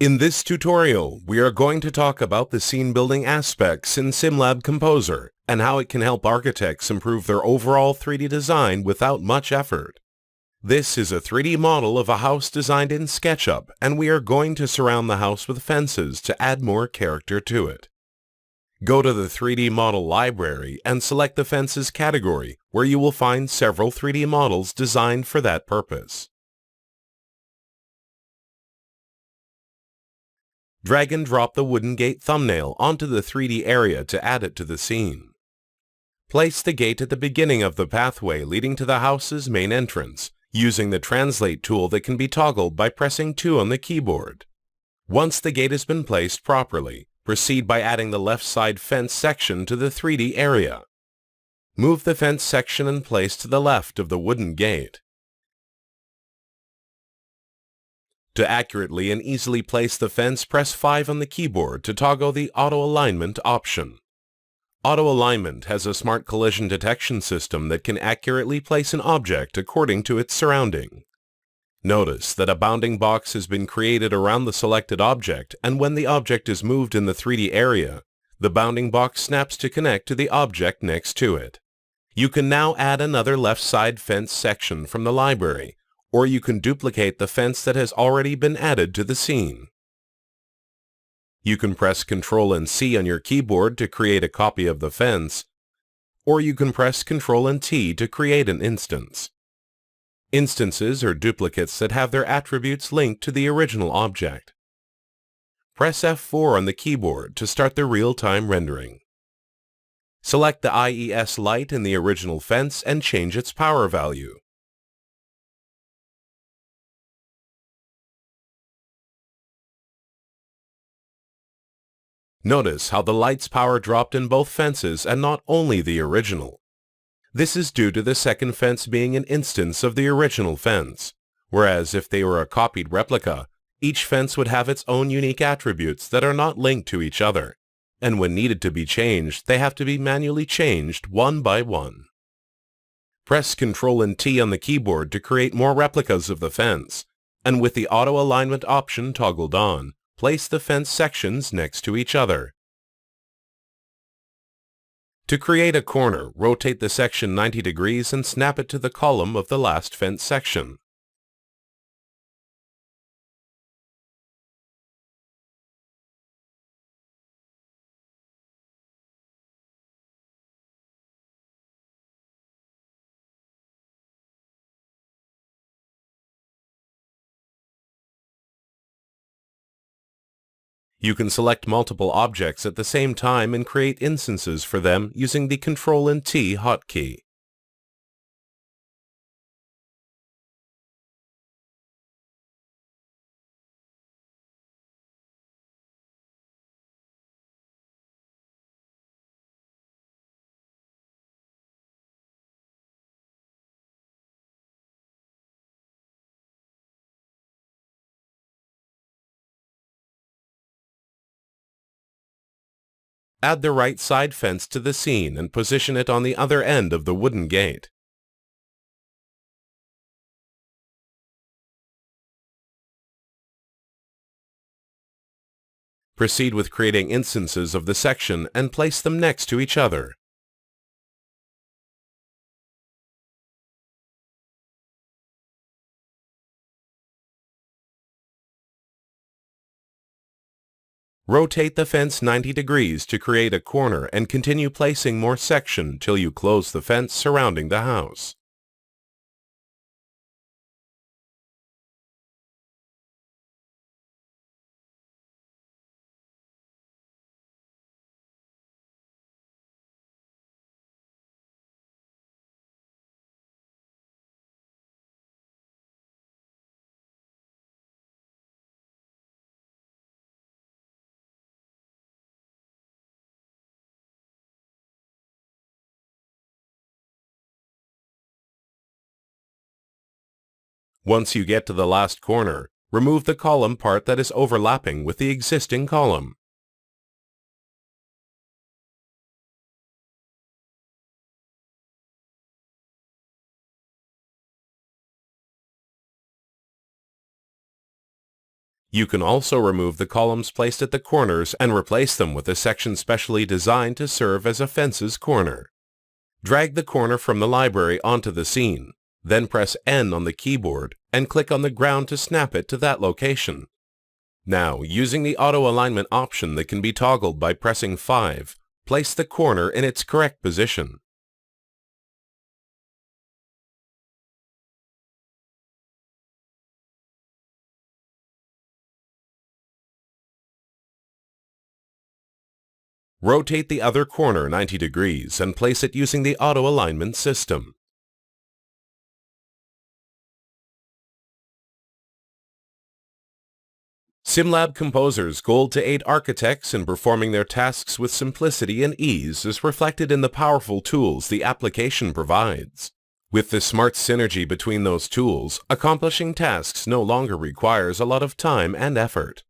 In this tutorial, we are going to talk about the scene building aspects in SimLab Composer and how it can help architects improve their overall 3D design without much effort. This is a 3D model of a house designed in SketchUp, and we are going to surround the house with fences to add more character to it. Go to the 3D model library and select the fences category, where you will find several 3D models designed for that purpose. Drag and drop the wooden gate thumbnail onto the 3D area to add it to the scene. Place the gate at the beginning of the pathway leading to the house's main entrance, using the Translate tool that can be toggled by pressing 2 on the keyboard. Once the gate has been placed properly, proceed by adding the left side fence section to the 3D area. Move the fence section and place to the left of the wooden gate. To accurately and easily place the fence, press 5 on the keyboard to toggle the Auto Alignment option. Auto Alignment has a smart collision detection system that can accurately place an object according to its surrounding. Notice that a bounding box has been created around the selected object, and when the object is moved in the 3D area, the bounding box snaps to connect to the object next to it. You can now add another left side fence section from the library, or you can duplicate the fence that has already been added to the scene. You can press Ctrl and C on your keyboard to create a copy of the fence, or you can press Ctrl and T to create an instance. Instances are duplicates that have their attributes linked to the original object. Press F4 on the keyboard to start the real-time rendering. Select the IES light in the original fence and change its power value. Notice how the light's power dropped in both fences and not only the original. This is due to the second fence being an instance of the original fence, whereas if they were a copied replica, each fence would have its own unique attributes that are not linked to each other, and when needed to be changed, they have to be manually changed one by one. Press Ctrl and T on the keyboard to create more replicas of the fence, and with the Auto Alignment option toggled on, place the fence sections next to each other. To create a corner, rotate the section 90 degrees and snap it to the column of the last fence section. You can select multiple objects at the same time and create instances for them using the Ctrl and T hotkey. Add the right side fence to the scene and position it on the other end of the wooden gate. Proceed with creating instances of the section and place them next to each other. Rotate the fence 90 degrees to create a corner and continue placing more section till you close the fence surrounding the house. Once you get to the last corner, remove the column part that is overlapping with the existing column. You can also remove the columns placed at the corners and replace them with a section specially designed to serve as a fence's corner. Drag the corner from the library onto the scene, then press N on the keyboard and click on the ground to snap it to that location. Now, using the auto alignment option that can be toggled by pressing 5, place the corner in its correct position. Rotate the other corner 90 degrees and place it using the auto alignment system. SimLab Composer's goal to aid architects in performing their tasks with simplicity and ease is reflected in the powerful tools the application provides. With the smart synergy between those tools, accomplishing tasks no longer requires a lot of time and effort.